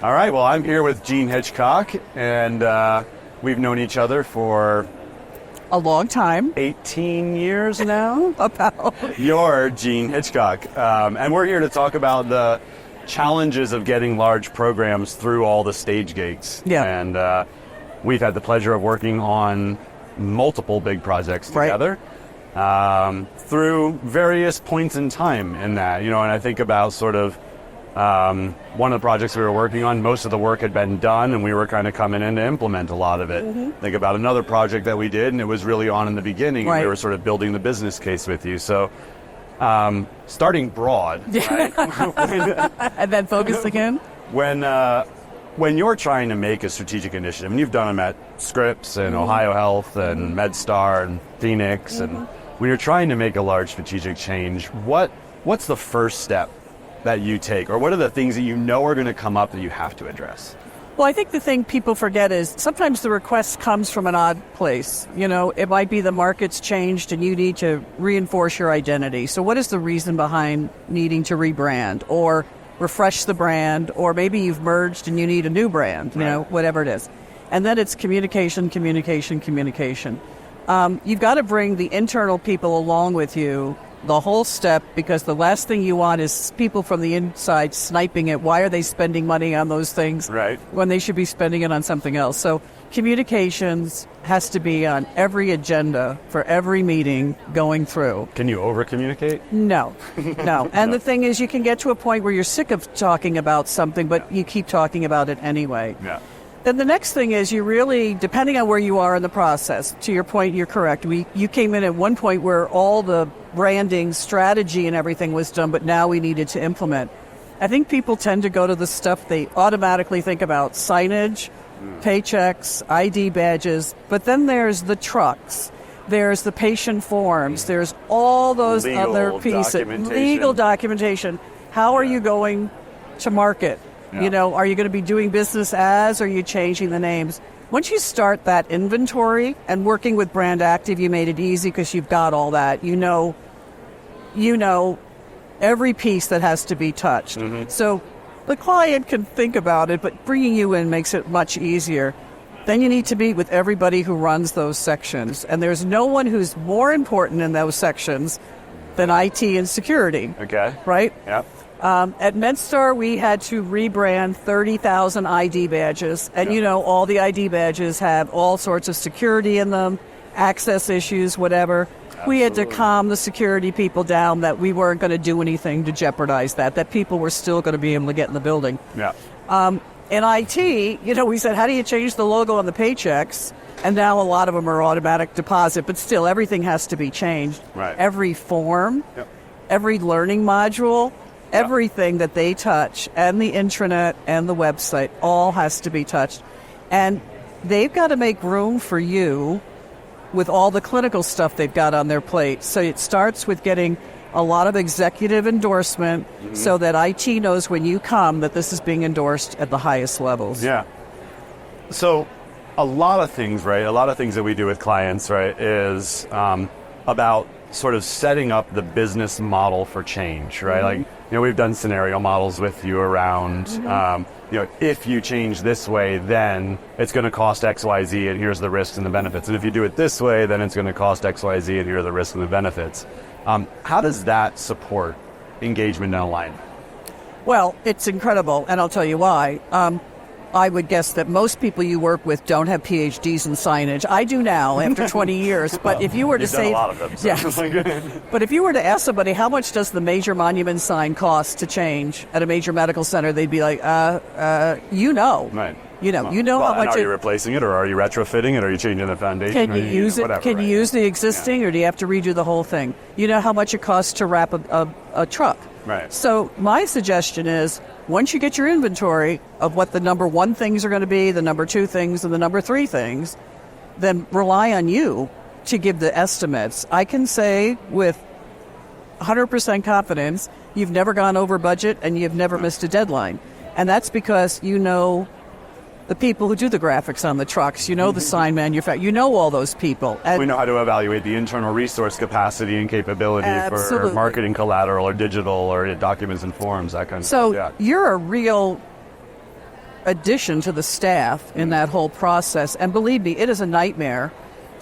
All right, well, I'm here with Gene Hitchcock, and we've known each other for a long time. 18 years now? About. You're Gene Hitchcock, and we're here to talk about the challenges of getting large programs through all the stage gates. Yeah. And we've had the pleasure of working on multiple big projects together. Through various points in time in that, and I think about sort of one of the projects we were working on, most of the work had been done and we were kind of coming in to implement a lot of it. Mm-hmm. Think about another project that we did and it was really on in the beginning. Right. And we were sort of building the business case with you. So starting broad, right? And then focusing in? When you're trying to make a strategic initiative, and you've done them at Scripps and OhioHealth and MedStar and Phoenix, and when you're trying to make a large strategic change, what's the first step that you take, or what are the things that you know are going to come up that you have to address? Well, I think the thing people forget is sometimes the request comes from an odd place. It might be the market's changed and you need to reinforce your identity. So what is the reason behind needing to rebrand or refresh the brand, or maybe you've merged and you need a new brand, whatever it is. And then it's communication. You've got to bring the internal people along with you the whole step, because the last thing you want is people from the inside sniping it. Why are they spending money on those things when they should be spending it on something else? So communications has to be on every agenda for every meeting going through. Can you over-communicate? No. And the thing is, you can get to a point where you're sick of talking about something, but you keep talking about it anyway. Yeah. Then the next thing is you really, depending on where you are in the process, to your point, you're correct. You came in at one point where all the branding strategy and everything was done, but now we needed to implement. I think people tend to go to the stuff they automatically think about: signage, paychecks, ID badges, but then there's the trucks, there's the patient forms, there's all those other pieces. Legal documentation. How are you going to market? Yeah. Are you going to be doing business as, or are you changing the names? Once you start that inventory, and working with BrandActive, you made it easy because you've got all that. You know every piece that has to be touched. Mm-hmm. So the client can think about it, but bringing you in makes it much easier. Then you need to meet with everybody who runs those sections. And there's no one who's more important in those sections than IT and security. Okay. Right? Yep. At MedStar, we had to rebrand 30,000 ID badges. And, all the ID badges have all sorts of security in them, access issues, whatever. Absolutely. We had to calm the security people down that we weren't going to do anything to jeopardize that people were still going to be able to get in the building. Yeah. In IT, we said, how do you change the logo on the paychecks? And now a lot of them are automatic deposit, but still everything has to be changed. Right. Every form, every learning module, everything that they touch, and the intranet and the website, all has to be touched. And they've got to make room for you with all the clinical stuff they've got on their plate. So it starts with getting a lot of executive endorsement so that IT knows when you come that this is being endorsed at the highest levels. Yeah. So a lot of things, right? A lot of things that we do with clients, right, is about sort of setting up the business model for change, right? Like, we've done scenario models with you around, if you change this way, then it's going to cost X, Y, Z, and here's the risks and the benefits. And if you do it this way, then it's going to cost X, Y, Z, and here are the risks and the benefits. How does that support engagement and alignment? Well, it's incredible, and I'll tell you why. I would guess that most people you work with don't have PhDs in signage. I do now after 20 years. But if you were to say, a lot of them, so. Yes. But if you were to ask somebody how much does the major monument sign cost to change at a major medical center, they'd be like, Right. You know how much. Are you replacing it, or are you retrofitting it, or are you changing the foundation? Can you use it? Whatever, can you use the existing, or do you have to redo the whole thing? You know how much it costs to wrap a truck. Right. So my suggestion is, once you get your inventory of what the number one things are going to be, the number two things, and the number three things, then rely on you to give the estimates. I can say with 100% confidence, you've never gone over budget and you've never missed a deadline. And that's because you know the people who do the graphics on the trucks, you know the sign manufacturer, you know all those people. And we know how to evaluate the internal resource capacity and capability Absolutely. for marketing collateral or digital or documents and forms, that kind of stuff. So you're a real addition to the staff in that whole process. And believe me, it is a nightmare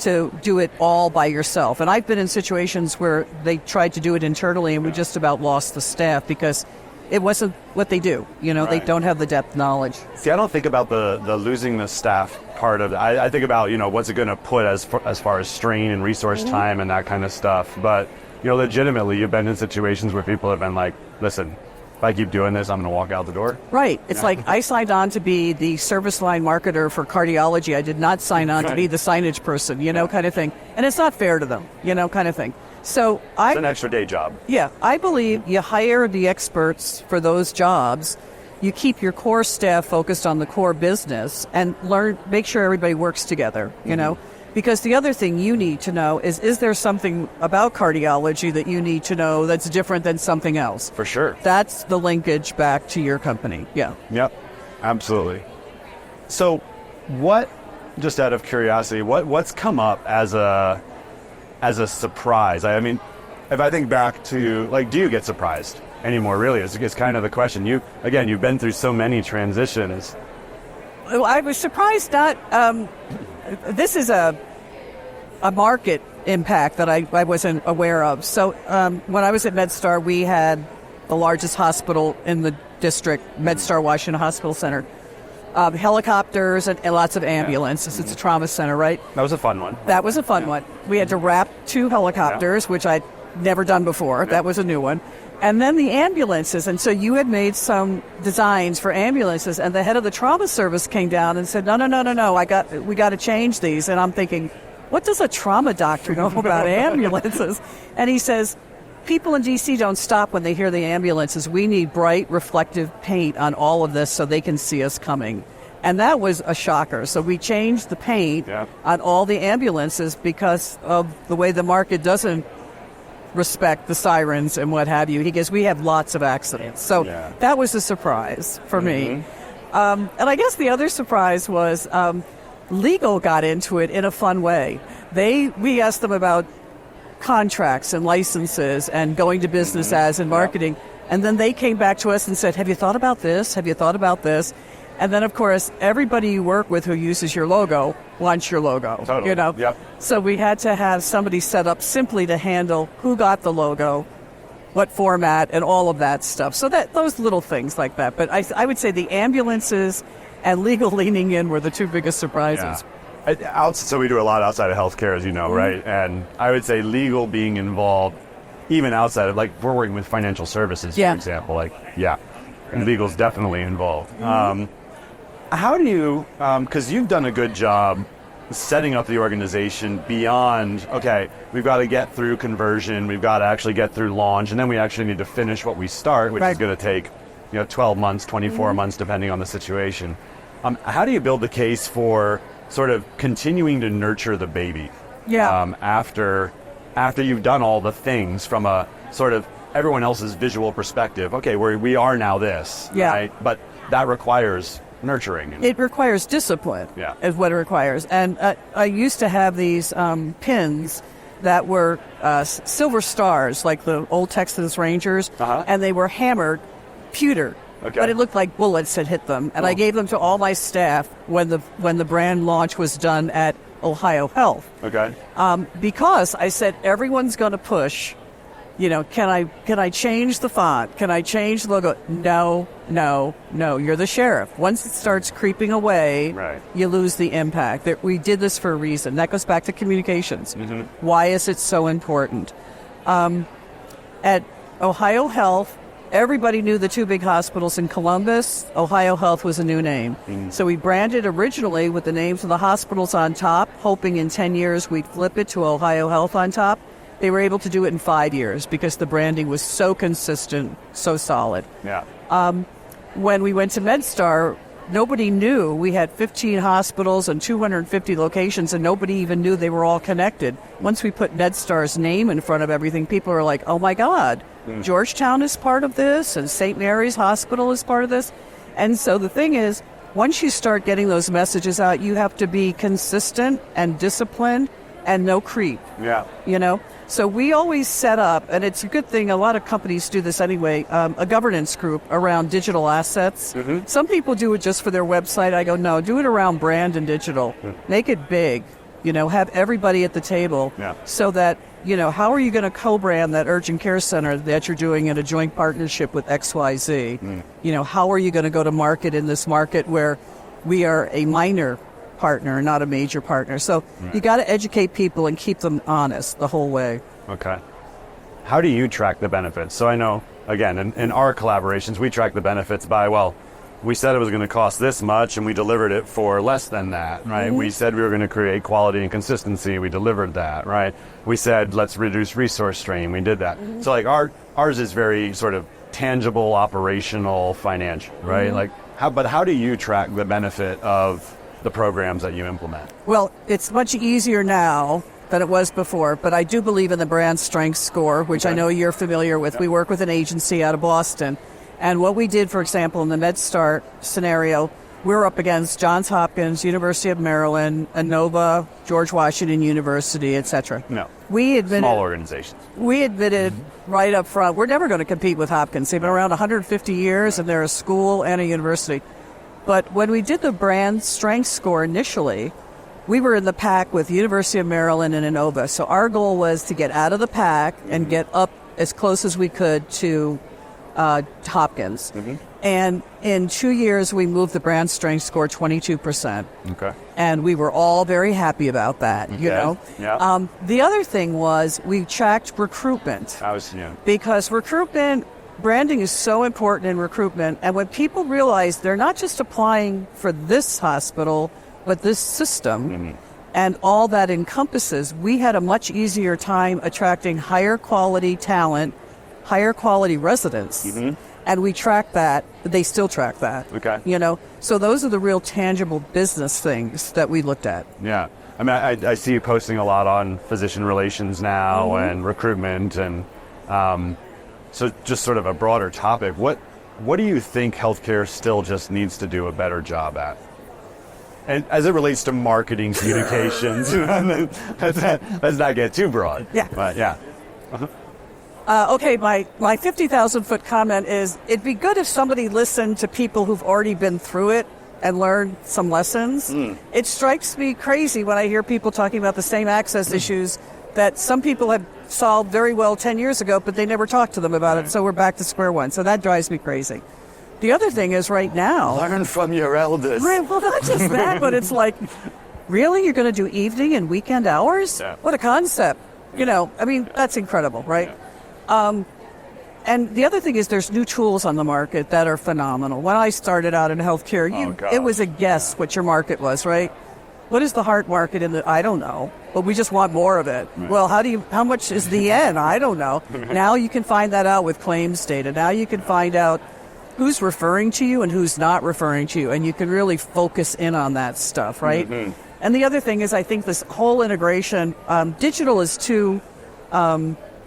to do it all by yourself. And I've been in situations where they tried to do it internally and we just about lost the staff because it wasn't what they do. You know, They don't have the depth knowledge. See, I don't think about the losing the staff part of it. I think about, what's it going to put as far as strain and resource time and that kind of stuff. But, legitimately, you've been in situations where people have been like, listen, if I keep doing this, I'm going to walk out the door. Right. It's like I signed on to be the service line marketer for cardiology. I did not sign on to be the signage person, kind of thing. And it's not fair to them, kind of thing. So it's an extra day job. Yeah, I believe you hire the experts for those jobs. You keep your core staff focused on the core business and make sure everybody works together, Because the other thing you need to know is there something about cardiology that you need to know that's different than something else? For sure. That's the linkage back to your company. Yeah. Yep, absolutely. So just out of curiosity, what's come up as a surprise? I mean, if I think back to, do you get surprised anymore, really? It's kind of the question. You've been through so many transitions. I was surprised not... this is a market impact that I wasn't aware of. So when I was at MedStar, we had the largest hospital in the district, MedStar Washington Hospital Center. Helicopters and lots of ambulances. It's a trauma center, right? That was a fun one. That was a fun one. We had to wrap 2 helicopters, which I'd never done before. That was a new one. And then the ambulances. And so you had made some designs for ambulances, and the head of the trauma service came down and said, no, we got to change these. And I'm thinking, what does a trauma doctor know about ambulances? And he says, people in D.C. don't stop when they hear the ambulances. We need bright, reflective paint on all of this so they can see us coming. And that was a shocker. So we changed the paint on all the ambulances because of the way the market doesn't respect the sirens and what have you. He goes, we have lots of accidents. So that was a surprise for me. And I guess the other surprise was legal got into it in a fun way. We asked them about contracts and licenses and going to business ads and marketing. And then they came back to us and said, have you thought about this? Have you thought about this? And then, of course, everybody you work with who uses your logo wants your logo. Totally. Yep. So we had to have somebody set up simply to handle who got the logo, what format, and all of that stuff. So those little things like that. But I would say the ambulances and legal leaning in were the 2 biggest surprises. Yeah. So we do a lot outside of healthcare, as you know, right? And I would say legal being involved, even outside of, we're working with financial services, for example. And legal's definitely involved. How do you, because you've done a good job setting up the organization beyond, okay, we've got to get through conversion, we've got to actually get through launch, and then we actually need to finish what we start, which is going to take 12 months, 24 months, depending on the situation. How do you build the case for sort of continuing to nurture the baby after you've done all the things from a sort of everyone else's visual perspective? Okay, we are now this, right? But that requires nurturing. It requires discipline, is what it requires. And I used to have these pins that were silver stars, like the old Texas Rangers, and they were hammered pewter. Okay. But it looked like bullets had hit them. And I gave them to all my staff when the brand launch was done at OhioHealth. Okay. Because I said, everyone's going to push, can I change the font? Can I change the logo? No, you're the sheriff. Once it starts creeping away, you lose the impact. We did this for a reason. That goes back to communications. Why is it so important? At OhioHealth, everybody knew the 2 big hospitals in Columbus. OhioHealth was a new name. So we branded originally with the names of the hospitals on top, hoping in 10 years we'd flip it to OhioHealth on top. They were able to do it in 5 years because the branding was so consistent, so solid. When we went to MedStar, nobody knew. We had 15 hospitals and 250 locations, and nobody even knew they were all connected. Once we put MedStar's name in front of everything, people were like, oh my God, Georgetown is part of this, and St. Mary's Hospital is part of this. And so the thing is, once you start getting those messages out, you have to be consistent and disciplined and no creep. Yeah. You know? So we always set up, and it's a good thing, a lot of companies do this anyway, a governance group around digital assets. Some people do it just for their website. I go, no, do it around brand and digital. Make it big. You know, have everybody at the table so that, you know, how are you going to co-brand that urgent care center that you're doing in a joint partnership with XYZ? You know, how are you going to go to market in this market where we are a minor partner, not a major partner? So you got to educate people and keep them honest the whole way. Okay. How do you track the benefits? So I know, again, in our collaborations, we track the benefits by, well, we said it was going to cost this much and we delivered it for less than that, right? We said we were going to create quality and consistency. We delivered that, right? We said, let's reduce resource strain. We did that. So like ours is very sort of tangible, operational, financial, right? Like how do you track the benefit of the programs that you implement? Well, it's much easier now than it was before, but I do believe in the brand strength score, which I know you're familiar with. We work with an agency out of Boston. And what we did, for example, in the MedStar scenario, we're up against Johns Hopkins, University of Maryland, Inova, George Washington University, etc. No. We admitted, small organizations. We admitted right up front, we're never going to compete with Hopkins. They've been around 150 years, and they're a school and a university. But when we did the brand strength score initially, we were in the pack with University of Maryland and Inova. So our goal was to get out of the pack and get up as close as we could to Hopkins. And in 2 years, we moved the brand strength score 22%. Okay. And we were all very happy about that, you know. Yeah. The other thing was we tracked recruitment. Because recruitment, branding is so important in recruitment. And when people realize they're not just applying for this hospital, but this system, and all that encompasses, we had a much easier time attracting higher quality talent, higher quality residents. And we track that. They still track that. Okay. You know, so those are the real tangible business things that we looked at. Yeah. I mean, I see you posting a lot on physician relations now and recruitment. And so just sort of a broader topic. What do you think healthcare still just needs to do a better job at? And as it relates to marketing, communications, let's not get too broad. Yeah. But yeah. Okay, my 50,000-foot comment is it'd be good if somebody listened to people who've already been through it and learned some lessons. It strikes me crazy when I hear people talking about the same access issues that some people have solved very well 10 years ago, but they never talked to them about it, so we're back to square one. So that drives me crazy. The other thing is right now... Learn from your elders. Right, well, not just that, but it's like, really? You're going to do evening and weekend hours? Yeah. What a concept. You know, I mean, that's incredible, right? And the other thing is there's new tools on the market that are phenomenal. When I started out in healthcare, it was a guess what your market was, right? What is the heart market I don't know, but we just want more of it. Right. Well, how much is the N? I don't know. Now you can find that out with claims data. Now you can find out who's referring to you and who's not referring to you, and you can really focus in on that stuff, right? And the other thing is I think this whole integration, digital is too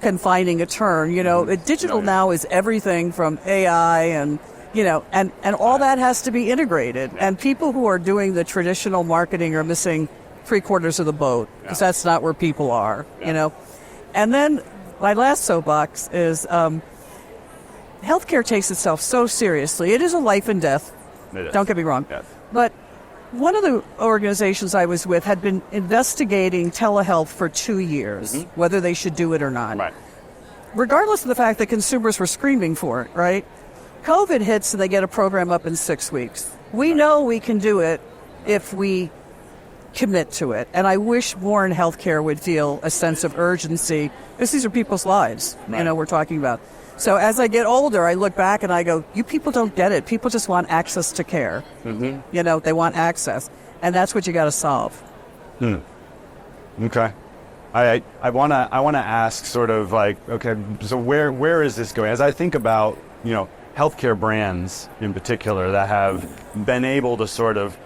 confining a term, you know. Digital now is everything from AI and, you know, and all that has to be integrated. And people who are doing the traditional marketing are missing 3/4 of the boat because that's not where people are, you know. And then my last soapbox is healthcare takes itself so seriously. It is a life and death. Don't get me wrong. Yes. But one of the organizations I was with had been investigating telehealth for 2 years, whether they should do it or not. Right. Regardless of the fact that consumers were screaming for it, right? COVID hits and they get a program up in 6 weeks. We know we can do it if we commit to it. And I wish more in healthcare would feel a sense of urgency, because these are people's lives, you know, we're talking about. So as I get older, I look back and I go, you people don't get it. People just want access to care. You know, they want access. And that's what you got to solve. Okay. I want to ask sort of like, okay, so where is this going? As I think about, you know, healthcare brands in particular that have been able to sort of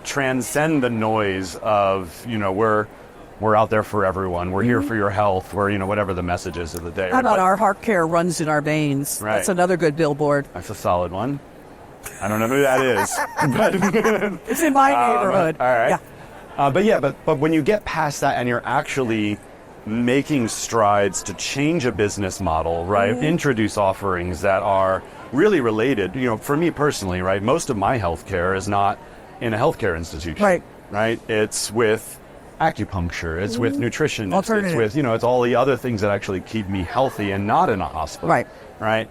transcend the noise of, you know, we're out there for everyone. We're here for your health. We're, you know, whatever the message is of the day. How about our heart care runs in our veins? Right. That's another good billboard. That's a solid one. I don't know who that is. But It's in my neighborhood. All right. Yeah. But when you get past that and you're actually making strides to change a business model, right? Introduce offerings that are really related. For me personally, right? Most of my healthcare is not in a healthcare institution. Right. Right? It's with acupuncture, it's with nutrition, it's Alternative. with, it's all the other things that actually keep me healthy and not in a hospital. Right. Right?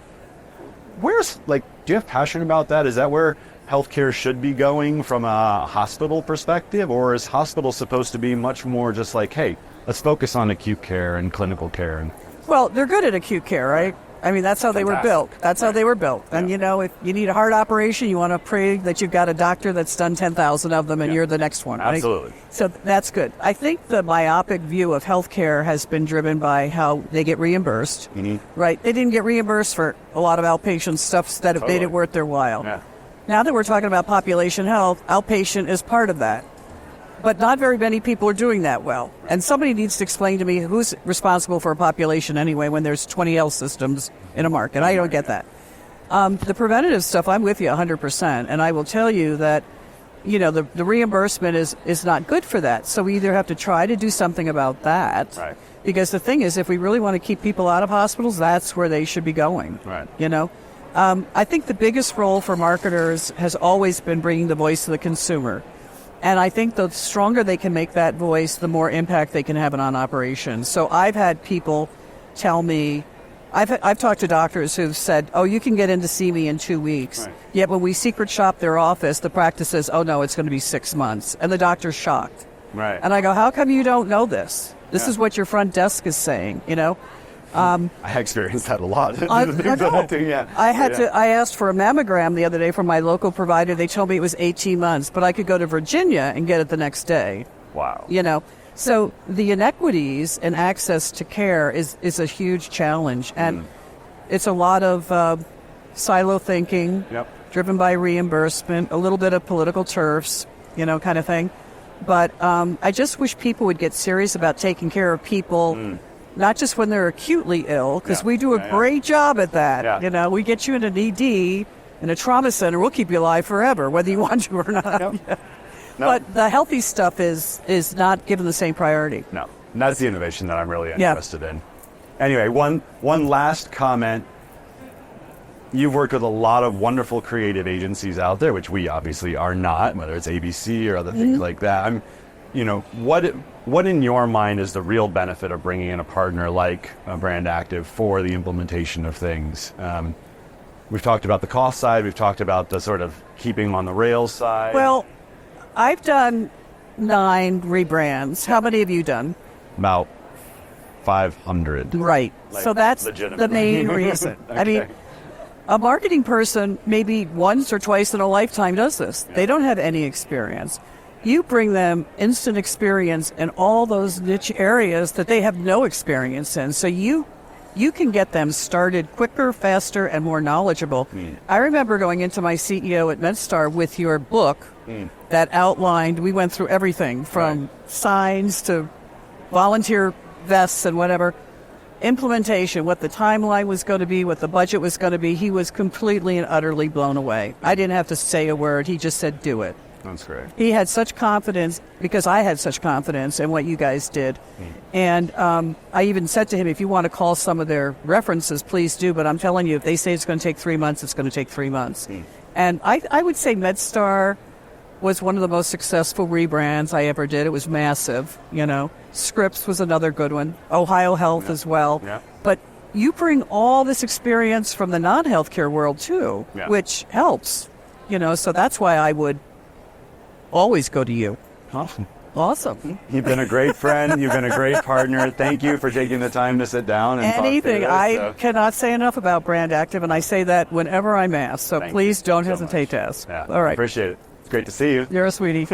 Do you have passion about that? Is that where healthcare should be going from a hospital perspective? Or is hospital supposed to be much more just like, hey, let's focus on acute care and clinical care? Well, they're good at acute care, right? I mean, that's how they were built. That's how they were built. And, if you need a heart operation, you want to pray that you've got a doctor that's done 10,000 of them and you're the next one, right? Absolutely. So that's good. I think the myopic view of healthcare has been driven by how they get reimbursed, right? They didn't get reimbursed for a lot of outpatient stuff that have made it worth their while. Yeah. Now that we're talking about population health, outpatient is part of that. But not very many people are doing that well. And somebody needs to explain to me who's responsible for a population anyway when there's 20 health systems in a market. I don't get that. The preventative stuff, I'm with you 100%. And I will tell you that, the reimbursement is not good for that. So we either have to try to do something about that. Right. Because the thing is, if we really want to keep people out of hospitals, that's where they should be going. Right. I think the biggest role for marketers has always been bringing the voice of the consumer. And I think the stronger they can make that voice, the more impact they can have on operations. So I've had people tell me, I've talked to doctors who've said, oh, you can get in to see me in 2 weeks. Right. Yet when we secret shop their office, the practice says, oh, no, it's going to be 6 months. And the doctor's shocked. Right. And I go, how come you don't know this? This is what your front desk is saying, I experienced that a lot. I asked for a mammogram the other day from my local provider. They told me it was 18 months, but I could go to Virginia and get it the next day. Wow. So the inequities in access to care is a huge challenge. And it's a lot of silo thinking, driven by reimbursement, a little bit of political turfs, kind of thing. But I just wish people would get serious about taking care of people not just when they're acutely ill, because we do a great job at that. Yeah. We get you in an ED, in a trauma center, we'll keep you alive forever, whether you want to or not. No. But the healthy stuff is not given the same priority. No. And that's the innovation that I'm really interested in. Anyway, one last comment. You've worked with a lot of wonderful creative agencies out there, which we obviously are not, whether it's ABC or other things like that. What in your mind is the real benefit of bringing in a partner like BrandActive for the implementation of things? We've talked about the cost side. We've talked about the sort of keeping on the rails side. Well, I've done 9 rebrands. How many have you done? About 500. Right. So that's the main reason. Okay. I mean, a marketing person maybe once or twice in a lifetime does this. They don't have any experience. You bring them instant experience in all those niche areas that they have no experience in. So you can get them started quicker, faster, and more knowledgeable. I remember going into my CEO at MedStar with your book that outlined, we went through everything from signs to volunteer vests and whatever. Implementation, what the timeline was going to be, what the budget was going to be. He was completely and utterly blown away. I didn't have to say a word. He just said, do it. That's great. He had such confidence because I had such confidence in what you guys did. And I even said to him, if you want to call some of their references, please do. But I'm telling you, if they say it's going to take 3 months, it's going to take 3 months. And I would say MedStar was one of the most successful rebrands I ever did. It was massive, Scripps was another good one. OhioHealth as well. Yeah. But you bring all this experience from the non-healthcare world too, which helps, so that's why I would always go to you. Awesome. You've been a great friend. You've been a great partner. Thank you for taking the time to sit down and Anything. talk through this. I cannot say enough about BrandActive, and I say that whenever I'm asked. So please don't hesitate to ask. Yeah, All right. Appreciate it. It's great to see you. You're a sweetie.